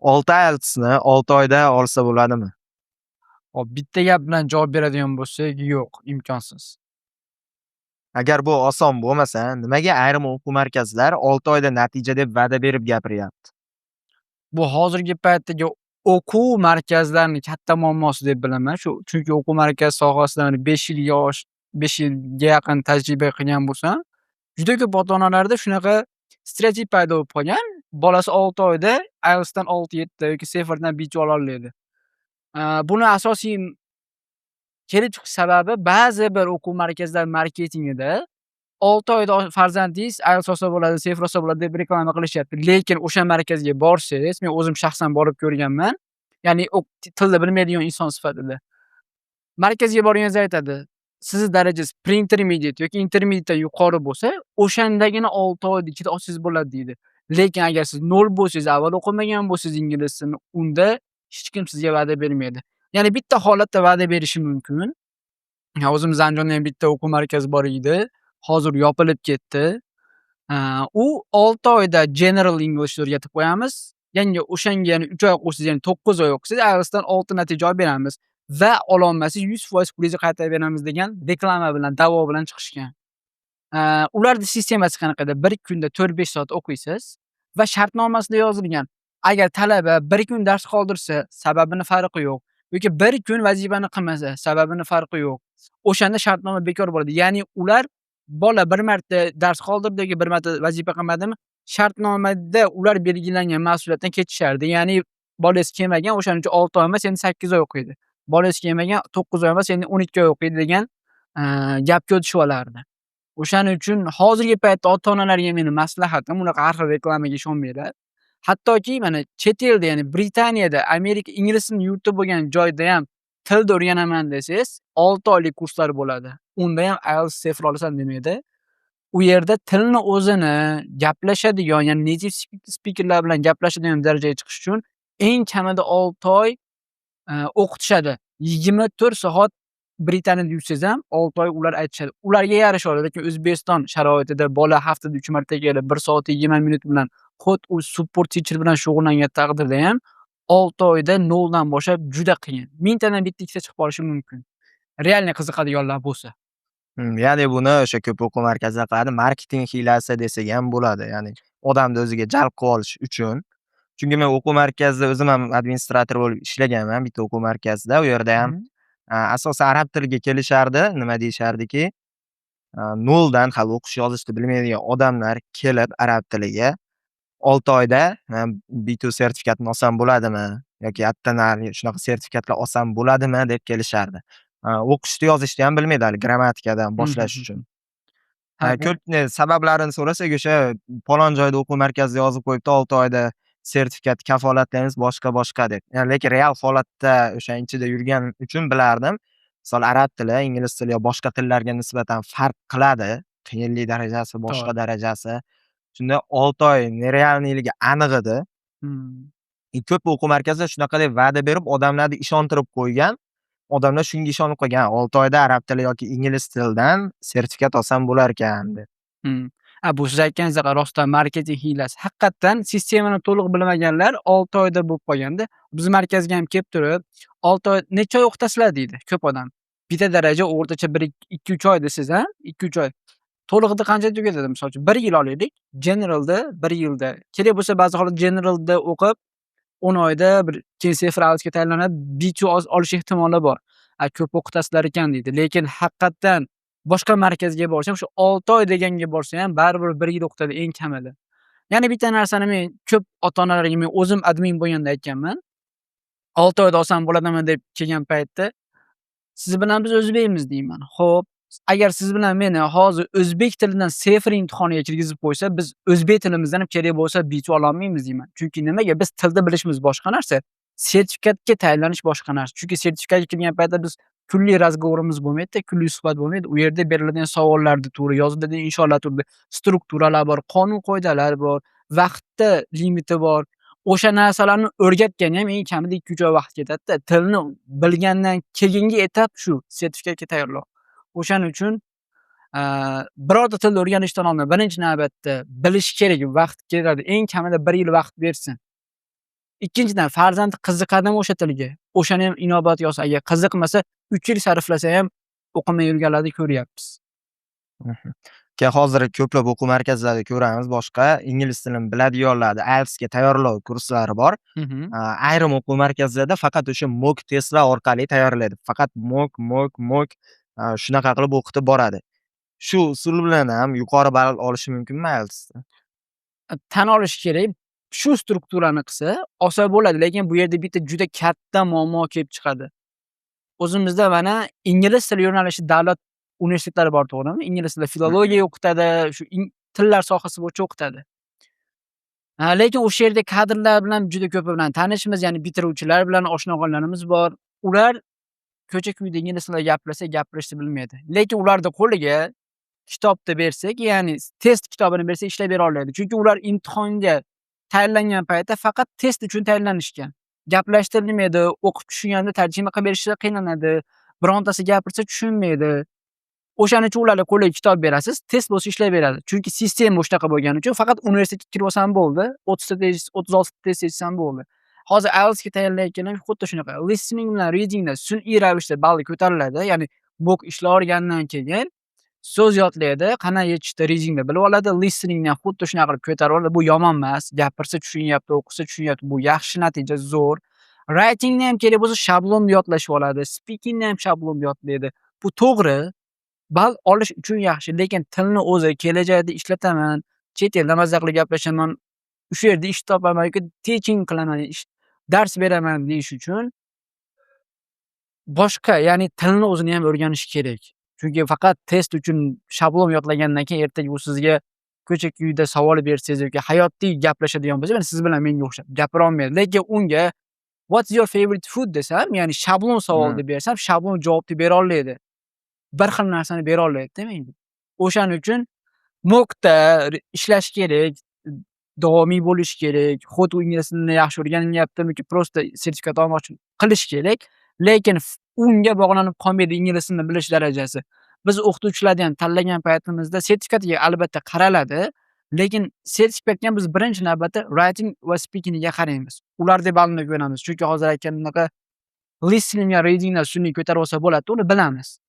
6 IELTS'ni 6 oyda olsa bo'ladimi? Hop, bitta gap bilan javob beradigan bo'lsak, yo'q, imkonsiz. Agar bu oson bo'lmasa, nimaga ayrim o'quv markazlari 6 oyda natija deb va'da berib gapiryapti? Bu hozirgi paytdagi o'quv markazlarining katta muammosi deb bilaman. Chunki o'quv markazi sohasida 5 yilga yaqin tajriba qilgan bo'lsam, juda ko'p ota-onalarda shunaqa stereotip paydo bo'lib qolgan. Bolasi 6 oyda IELTS'dan 6-7 yoki Seferdan B2 ola oladi. Buni asosiy kelib chiqish sababi ba'zi bir o'quv markazlari marketingida 6 oyda farzandingiz IELTS olsa bo'ladi, Sefer olsa bo'ladi deb reklama qilishyapti. Lekin o'sha markazga borsangiz, men o'zim shaxsan borib ko'rganman. Ya'ni tilni bilmaydigan inson sifatida. Markazga borganingizda aytadi, sizni darajangiz pre-intermediate yoki intermediate yuqori bo'lsa, o'shandagina 6 oyda ichida olsangiz bo'ladi deydi. Lekin agar siz 0 bo'lsangiz, avval o'qimagan bo'lsangiz ingliz tilini, unda hech kim sizga va'da bermaydi. Ya'ni bitta holatda va'da berishi mumkin. O'zimiz Andijonda ham bitta o'quv markazi bor edi. Hozir yopilib ketdi. U 6 oyda General English o'rgatib qo'yamiz. O'shanga yana 3 oy o'qiysiz, ya'ni 9 oy o'qisiz, IELTS'dan 6 natija olib beramiz va ololmasangiz 100% pulingizni qaytarib beramiz degan reklama bilan, da'vo bilan chiqishgan. Ularning sistemasi qanaqada? Bir kunda 4-5 soat o'qiysiz va shartnomasida yozilgan. Agar talaba bir kun dars qoldirsa, sababini farqi yo'q yoki bir kun vazifani qilmasa, sababini farqi yo'q. O'shanda shartnoma bekor bo'ladi. Ya'ni ular bola bir marta dars qoldirdi yoki bir marta vazifa qilmadimi, shartnomada ular belgilangan mas'uliyatdan ketishardi. Ya'ni bolangiz kelmagan, o'shaning uchun 6 oy emas, endi 8 oy o'qiydi. Bolangiz kelmagan 9 oy emas, endi 12 oy o'qiydi degan gapga o'tishib olardi. O'shaning uchun hozirgi paytda ota-onalarga meni maslahatim, unaqa har xil reklamaga ishonmanglar. Hattoki mana chet elda, ya'ni Britaniyada, Amerika ingliz tilini yurti bo'lgan joyda ham tilni o'rganaman desangiz, 6 oylik kurslar bo'ladi. Unda ham IELTS Sefer olasan demaydi. U yerda tilni o'zini gaplashadigan, ya'ni native speakerlar bilan gaplashadigan darajaga chiqish uchun eng kamida 6 oy o'qitishadi. 24 soat Britaniyada yursangiz ham 6 oy ular aytishadi. Ularga yarasha oladi, lekin O'zbekiston sharoitida bola haftada 3 marta kelib 1 soat 20 minut bilan xud u support teacher bilan shug'ullangan taqdirda ham 6 oyda noldan boshlab juda qiyin. 1000 tadan bitta ikkita chiqib qolishi mumkin. Realni qiziqadiganlar bo'lsa. Ya'ni buni o'sha ko'p o'quv markazlari qiladi, marketing hiylasi desak ham bo'ladi. Ya'ni odamni o'ziga jalb qilib olish uchun. Chunki men o'quv markazida o'zim ham administrator bo'lib ishlaganman bitta o'quv markazida. U yerda ham asosan arab tiliga kelishardi. Nima deyishardiki, noldan hali o'qish yozishni bilmaydigan odamlar kelib arab tiliga 6 oyda B2 sertifikatini olsam bo'ladimi yoki attanari shunaqa sertifikatlar olsam bo'ladimi deb kelishardi. O'qishni yozishni ham bilmaydi hali grammatikadan boshlash uchun. Ko'p sabablarini so'rasak o'sha falon joyda o'quv markazida yozib qo'yibdi 6 oyda sertifikat kafolatlaymiz boshqa deb. Lekin real holatda o'sha ichida yurgan uchun bilardim. Misol arab tili, ingliz tili yo boshqa tillarga nisbatan farq qiladi. Qiyinlik darajasi, boshqa darajasi. Shunda 6 oy nerealniyligi aniq edi. Ko'p o'quv markazida shunaqa deb va'da berib, odamlarni ishontirib qo'ygan. Odamlar shunga ishonib qolgan. 6 oyda arab tili yoki ingliz tilidan sertifikat olsam bo'lar ekan deb. Bu siz aytganingizdek rostdan marketing hiylasi. Haqiqatan sistemani to'liq bilmaganlar 6 oyda bo'lib qolganda, biz markazga ham kelib turib, 6 oy necha oy o'qitasizlar deydi ko'p odam. Bitta daraja o'rtacha 2-3 oy desiz, 2-3 oy. To'liqda qancha tugatadi? Misol uchun 1 yil olaylik. Generalda 1 yilda. Kerak bo'lsa ba'zi holat generalda o'qib 10 oyda keyin Sefer IELTSga tayyorlanib B2 olish ehtimoli bor. Ko'p o'qitasizlar ekan deydi. Lekin haqiqatan boshqa markazga borsam, shu 6 oy deganga borsa ham baribir 1 yil o'qitadi eng kamida. Ya'ni bitta narsani men ko'p ota-onalarga men o'zim admin bo'lganda aytganman. 6 oyda olsam bo'ladimi deb kelgan paytda siz bilan biz o'zbekmiz deyman. Xo'p, agar siz bilan meni hozir o'zbek tilidan Sefer imtihoniga kirgizib qo'ysa, biz o'zbek tilimizdan ham kerak bo'lsa B2 ola olmaymiz deyman. Chunki nimaga? Biz tilda bilishimiz boshqa narsa, sertifikatga tayyorlanish boshqa narsa. Chunki sertifikatga kirgan paytda biz kulli razgovorimiz bo'lmaydi, kulli suhbat bo'lmaydi. U yerda beriladigan savollarni turi, yoziladigan insholar turi, strukturalar bor, qonun-qoidalar bor, vaqtda limiti bor. O'sha narsalarni o'rgatganda ham eng kamida 2-3 oy vaqt ketadi-da. Tilni bilgandan keyingi etap shu sertifikatga tayyorlov. O'shaning uchun birorta tilni o'rganishdan oldin birinchi navbatda bilish kerak, vaqt ketadi. Eng kamida 1 yil vaqt bersin. Ikkinchidan, farzandi qiziqadimi o'sha tilga? O'shani ham inobatga olsa, agar qiziqmasa 3 yil sarflasa ham o'qimay yurganlarni ko'ryapmiz. Mhm. Hozir ko'plab o'quv markazlarida ko'ramiz boshqa ingliz tilini biladiganlarni IELTSga tayyorlov kurslari bor. Mhm. Ayrim o'quv markazlarida faqat o'sha mock testlar orqali tayyorlaydi. Faqat mock shunaqa qilib o'qitib boradi. Shu usul bilan ham yuqori ball olishi mumkinmi IELTSda? Tan olish kerak, shu strukturani qilsa oson bo'ladi, lekin bu yerda bitta juda katta muammo kelib chiqadi. O'zimizda mana ingliz tili yo'nalishi davlat universitetlari bor, to'g'rimi? Ingliz tili filologiya o'qitadi, shu tillar sohasi bo'yicha o'qitadi. Lekin o'sha yerda kadrlar bilan juda ko'pi bilan tanishmiz, ya'ni bitiruvchilar bilan oshna qolganlarimiz bor. Ular ko'cha-kuyda ingliz tilida gapirsa, gapirishni bilmaydi. Lekin ularni qo'liga kitobni bersak, ya'ni test kitobini bersak ishlab bera oladi. Chunki ular imtihonga tayyorlangan paytda faqat test uchun tayyorlanishgan. Gaplashtirilmaydi, o'qib tushunganda tarjima qilib berishda qiynaladi. Birontasi gapirsa tushunmaydi. O'shaning uchun ularga qo'liga kitob berasiz, test bo'lsa ishlab beradi. Chunki sistema shunaqa bo'lgani uchun faqat universitetga kirib olsam bo'ldi. 30 ta test, 36 ta test yechsam bo'ldi. Hozir IELTSga tayyorlanayotganim xuddi shunaqa. Listening bilan readingda sun'iy ravishda balli ko'tariladi. Ya'ni mock ishlar olgandan keyin so'z yodlaydi, qanday yechishda readingda bilib oladi, listeningni ham xuddi shunaqa qilib ko'tarib oladi. Bu yomon emas. Gapirsa tushunyapti, o'qisa tushunyapti. Bu yaxshi natija, zo'r. Writingni ham kerak bo'lsa shablonni yodlashib oladi. Speakingni ham shablonni yodlaydi. Bu to'g'ri. Ball olish uchun yaxshi, lekin tilni o'zi kelajakda ishlataman, chet elda mazza qilib gaplashaman, o'sha yerda ish topaman yoki teaching qilaman, dars beraman deyish uchun boshqa, ya'ni tilni o'zini ham o'rganish kerak. Chunki faqat test uchun shablon yodlagandan keyin ertaga u sizga ko'cha-kuyda savol bersangiz yoki hayotiy gaplashadigan bo'lsa, mana siz bilan menga o'xshab gapira olmaydi. Lekin unga "What's your favorite food?" desam, ya'ni shablon savol deb bersam, shablon javobni bera oladi. Bir xil narsani bera olmaydi menga. O'shaning uchun mockda ishlash kerak, davomiy bo'lish kerak. Xuddi ingliz tilini yaxshi o'rganyaptimi yoki prosta sertifikat olmoqchi qilish kerak. Lekin unga bog'lanib qolmaydi ingliz tilini bilish darajasi. Biz o'qituvchilarni ham tanlagan paytimizda sertifikatga albatta qaraladi, lekin sertifikatga biz birinchi navbatda writing va speakingga qaraymiz. Ularda ballni ko'ramiz. Chunki hozir aytganim listening va readingda sun'iy ko'tarib olsa bo'ladi, uni bilamiz.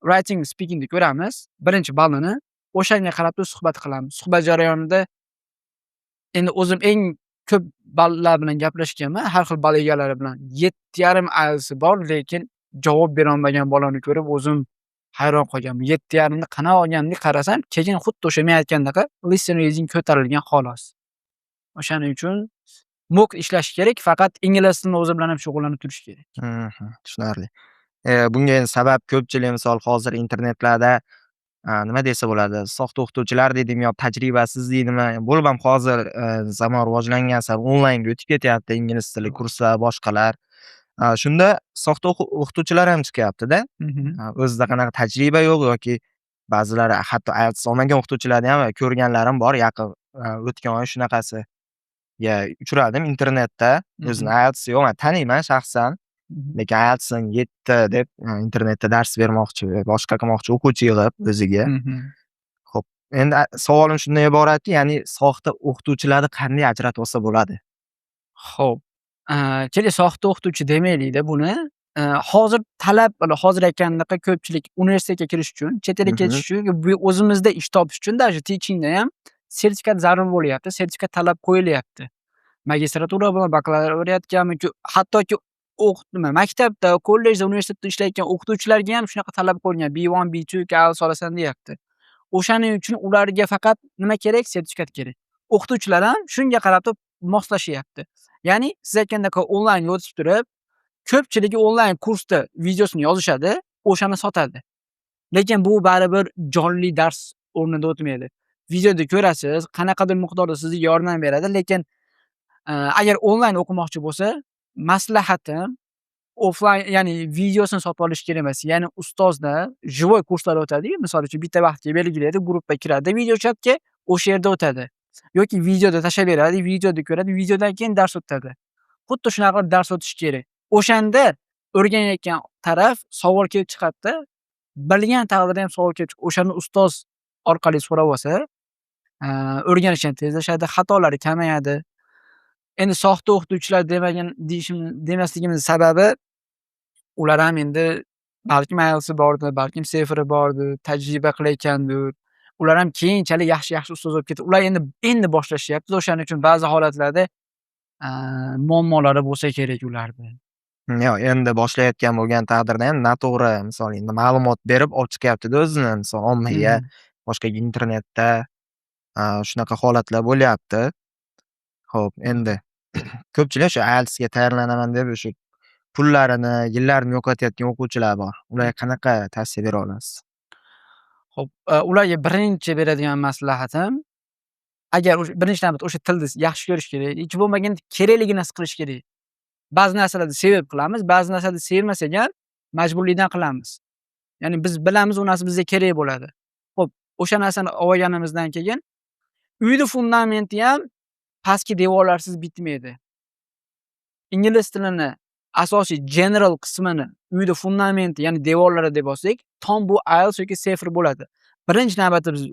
Writing, speakingni ko'ramiz, birinchi ballini o'shanga qarab turib suhbat qilamiz. Suhbat jarayonida endi o'zim eng ko'p ballar bilan gaplashganman, har xil ball egalari bilan. 7,5 IELTS bor, lekin javob bera olmagan bolani ko'rib o'zim hayron qolganman. 7,5 ni qanaqa olganini qarasam, keyin xuddi o'sha men aytgandaqa listening, reading ko'tarilgan xolos. O'shaning uchun mock ishlash kerak, faqat ingliz tilini o'zi bilan ham shug'ullanib turish kerak. Tushunarli. Bunga endi sabab ko'pchilik misol hozir internetlarda nima desa bo'ladi, soxta o'qituvchilar deydimi yo tajribasiz deydimi, bo'lib ham hozir zamon rivojlangan sari onlaynga o'tib ketyapti ingliz tili kurslar, boshqalar. Shunda soxta o'qituvchilar ham chiqyapti-da. O'zida qanaqa tajriba yo'q yoki ba'zilari hatto IELTS olmagan o'qituvchilarni ham ko'rganlarim bor, yaqin o'tgan oy shunaqasiga uchradim internetda. O'zini IELTS yo'q, men taniyman shaxsan. Lekin IELTS'ni 7 deb internetda dars bermoqchi, boshqa qilmoqchi o'quvchi yig'ib o'ziga. Xo'p, endi savolim shundan iboratki, ya'ni soxta o'qituvchilarni qanday ajratib olsa bo'ladi? Xo'p, keling soxta o'qituvchi demaylik-da buni. Hozir talab, hozir aytgandaqa ko'pchilik universitetga kirish uchun, chet elga ketish uchun, bu o'zimizda ish topish uchun даже teachingda ham sertifikat zarur bo'lyapti, sertifikat talab qo'yilyapti. Magistratura bilan bakalavriatgami, hattoki maktabda, kollejda, universitetda ishlayotgan o'qituvchilarga ham shunaqa talab qo'yilgan. B1, B2 IELTS olasan deyapti. O'shaning uchun ularga faqat nima kerak? Sertifikat kerak. O'qituvchilar ham shunga qarab turib moslashyapti. Ya'ni siz aytgandek onlayn o'tib turib, ko'pchiligi onlayn kursda videosini yozishadi, o'shani sotadi. Lekin bu baribir jonli dars o'rnida o'tmaydi. Videoda ko'rasiz, qanaqadir miqdorda sizga yordam beradi, lekin agar onlayn o'qimoqchi bo'lsa, maslahatim offlayn, ya'ni videosini sotib olish kerak emas. Ya'ni ustozda живой kurslar o'tadi-yu, misol uchun bitta vaqtga belgilaydi, guruhga kiradi, video chatga o'sha yerda o'tadi. Yoki videoda tashlab beradi, videoda ko'radi, videodan keyin dars o'tadi. Xuddi shunaqa qilib dars o'tish kerak. O'shanda o'rganayotgan taraf savol kelib chiqadi-da, bilgan taqdirda ham savol kelib chiqadi. O'shani ustoz orqali so'rab olsa, o'rganish ham tezlashadi, xatolari kamayadi. Endi soxta o'qituvchilar demasligimiz sababi ular ham endi balkim IELTS'i bordir, balkim TOEFL'i bordir, tajriba qilayotgandir. Ular ham keyinchalik yaxshi ustoz bo'lib ketadi. Ular endi boshlashyapti. O'shaning uchun ba'zi holatlarda muammolari bo'lsa kerak ularda. Yo'q, endi boshlayotgan bo'lgan taqdirda ham noto'g'ri misol endi ma'lumot berib olib chiqyapti-da o'zini misol ommaga, boshqa internetda shunaqa holatlar bo'lyapti. Xo'p, endi ko'pchilik o'sha IELTS'ga tayyorlanaman deb o'sha pullarini, yillarini yo'qotayotgan o'quvchilar bor. Ularga qanaqa tavsiya bera olasiz? Xo'p, ularga birinchi beradigan maslahatim, agar birinchi navbatda o'sha tilni yaxshi ko'rish kerak. Hech bo'lmaganda kerakligini his qilish kerak. Ba'zi narsalarni sevib qilamiz, ba'zi narsalarni sevmasak ham majburlikdan qilamiz. Ya'ni biz bilamiz u narsa bizga kerak bo'ladi. Xo'p, o'sha narsani olganimizdan keyin uyni fundamenti ham pastki devorlarsiz bitmaydi. Ingliz tilini asosiy general qismini uyni fundamenti, ya'ni devorlari deb olsak, tom bu IELTS yoki TOEFL bo'ladi. Birinchi navbatda biz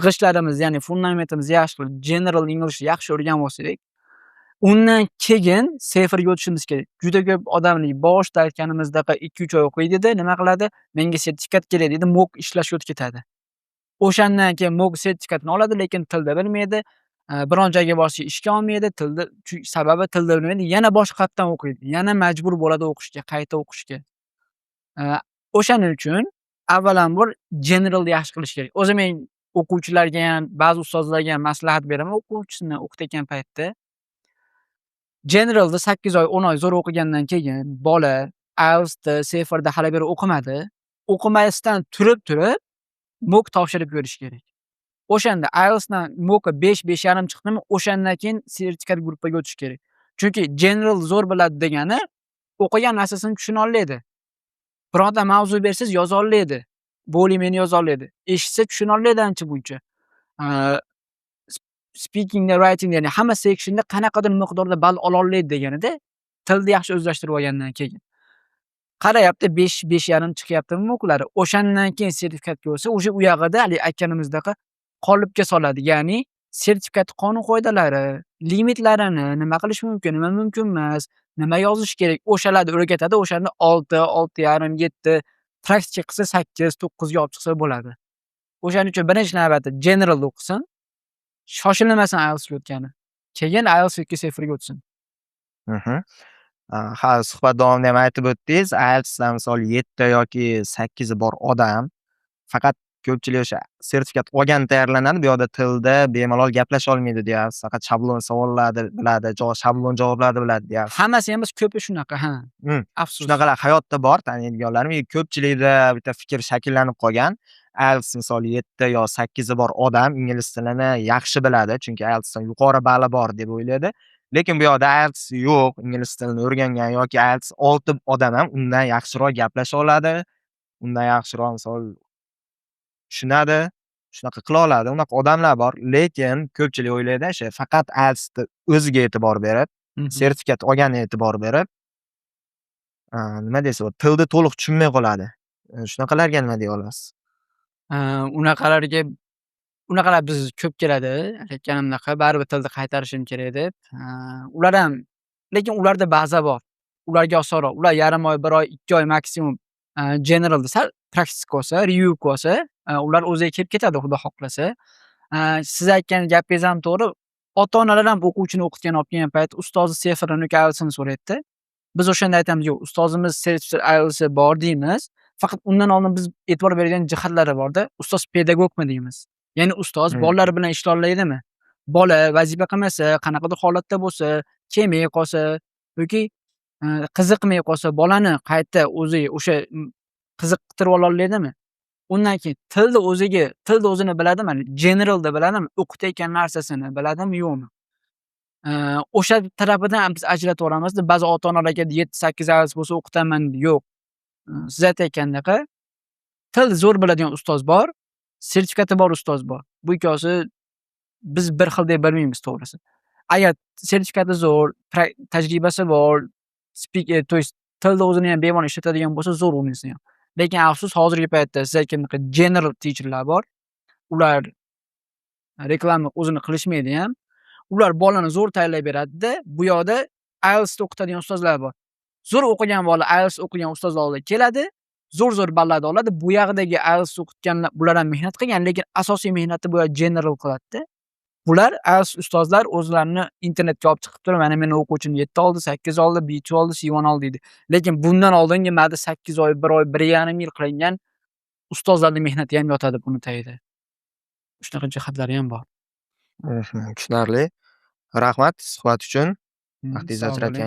g'ishtlarimiz, ya'ni fundamentimizni yaxshi qilib, general Englishni yaxshi o'rganib olsak, undan keyin TOEFLga o'tishimiz kerak. Juda ko'p odamlar boshida aytganimizdek 2-3 oy o'qiydi-da, nima qiladi? Menga sertifikat kerak deydi, mock ishlashga o'tib ketadi. O'shandan keyin mock sertifikatini oladi, lekin tilda bilmaydi. Biron joyga borsa ishga olmaydi, sababi tilda bilmaydi. Yana boshqatdan o'qiydi. Yana majbur bo'ladi o'qishga, qayta o'qishga. O'shaning uchun avvalambor generalni yaxshi qilish kerak. O'zim men o'quvchilarga ham, ba'zi ustozlarga ham maslahat beraman o'quvchisini o'qitayotgan paytda. Generalni 8 oy, 10 oy zo'r o'qigandan keyin bola IELTS'da, TOEFL'da hali beri o'qimadi. O'qimasdan turib mock topshirib ko'rish kerak. O'shanda IELTS'dan mock'i 5.5.5 chiqdimi, o'shandan keyin sertifikat gruppaga o'tish kerak. Chunki general zo'r biladi degani o'qigan narsasini tushuna oladi. Bironta mavzu bersangiz yoza oladi. Bo'limini yoza oladi. Eshitsa tushuna oladi ancha buncha. Speaking va writing, ya'ni hamma sectionda qanaqadir miqdorda ball ola oladi deganida, tilni yaxshi o'zlashtirib olgandan keyin. Qarayapti 5.5.5 chiqyaptimi mock'lari. O'shandan keyin sertifikatga bo'lsa, o'sha u yog'ida hali aytganimizdek qolipga soladi. Ya'ni sertifikat qonun-qoidalari, limitlarini, nima qilish mumkin, nima mumkin emas, nima yozish kerak, o'shalarni o'rgatadi. O'shanda 6, 6.5, 7, praktika qilsa 8, 9 ga olib chiqsa bo'ladi. O'shaning uchun birinchi navbatda general o'qisin. Shoshilmasin IELTS'ga o'tgani. Keyin IELTS yoki TOEFLga o'tsin. Ha, suhbat davomida ham aytib o'tdingiz, IELTS'da misol 7 yoki 8 bor odam faqat ko'pchilik o'sha sertifikat olgan tayyorlanadi, bu yoqda tilda bemalol gaplasha olmaydi deyapsiz. Faqat shablon savollarni biladi, shablon javoblarni biladi deyapsiz. Hammasi ham ko'pi shunaqa, ha. Afsus. Shunaqalar hayotda bor, taniydiganlarim. Ko'pchilikda bitta fikr shakllanib qolgan. IELTS misol 7 yo 8 bor odam ingliz tilini yaxshi biladi, chunki IELTSdan yuqori balli bor deb o'ylaydi. Lekin bu yoqda IELTS yo'q, ingliz tilini o'rgangan yoki IELTS 6 odam ham undan yaxshiroq gaplasha oladi, undan yaxshiroq misol tushunadi, shunaqa qila oladi. Unaqa odamlar bor, lekin ko'pchilik o'ylaydi, o'sha faqat IELTSni o'ziga e'tibor berib, sertifikat olganiga e'tibor berib, nima deysiz, tilni to'liq tushunmay qoladi. Shunaqalarga nima deya olasiz? Unaqalar biz ko'p keladi, aytganimdek, baribir tilni qaytarishim kerak deb. Ular ham, lekin ularda baza bor. Ularga osonroq. Ular yarim oy, 1 oy, 2 oy maksimum generalda sal praktika olsa, review olsa, ular o'ziga kelib ketadi, xudo xohlasa. Siz aytgan gapingiz ham to'g'ri. Ota-onalar ham o'quvchini o'qitgan olib kelgan payt ustozi TOEFL'ini yoki IELTS'ini so'raydi. Biz o'shanda aytamiz, yo'q, ustozimiz IELTS'i bor deymiz. Faqat undan oldin biz e'tibor beradigan jihatlari bor-da. Ustoz pedagogmi deymiz. Ya'ni ustoz bolalar bilan ishlay oladimi? Bola vazifa qilmasa, qanaqadir holatda bo'lsa, kelmay qolsa yoki qiziqmay qolsa, bolani qayta o'ziga o'sha qiziqtirib ola oladimi? Undan keyin tilni o'zini biladimi? Generalda biladimi? O'qitayotgan narsasini biladimi, yo'qmi? O'sha tarafidan biz ajratib olamiz. Ba'zi ota-onalarga 7-8 IELTS bo'lsa o'qitaman, yo'q. Siz aytayotgandek, til zo'r biladigan ustoz bor, sertifikati bor ustoz bor. Bu ikkosi biz bir xil deb bilmaymiz, to'g'risi. Agar sertifikati zo'r, tajribasi bor, to есть tilni o'zini ham bemalol ishlatadigan bo'lsa, zo'r o'rgansa ham. Lekin afsus, hozirgi paytda siz aytgandek general teacherlar bor. Ular reklama o'zini qilishmaydi ham. ular bolani zo'r tayyorlab beradida, bu yoqda IELTS o'qitadigan ustozlar bor. Zo'r o'qigan bola IELTS o'qigan ustozlar oldiga keladi, zo'r ballada oladi. Bu yog'idagi IELTS o'qitganlar bular ham mehnat qilgan, lekin asosiy mehnatni bu general qiladi-da. Bular IELTS ustozlar o'zlarini internetga olib chiqib turib, mana meni o'quvchim 7 oldi, 8 oldi, B2 oldi, C1 oldi deydi. Lekin bundan oldingi madi 8 oy, 1 oy, 1,5 yil qilingan ustozlarning mehnati ham yotadi buni tagida. Shunaqa jihatlari ham bor. Tushunarli. Rahmat suhbat uchun. Sog' Vaqtingizni bo'ling. ajratgan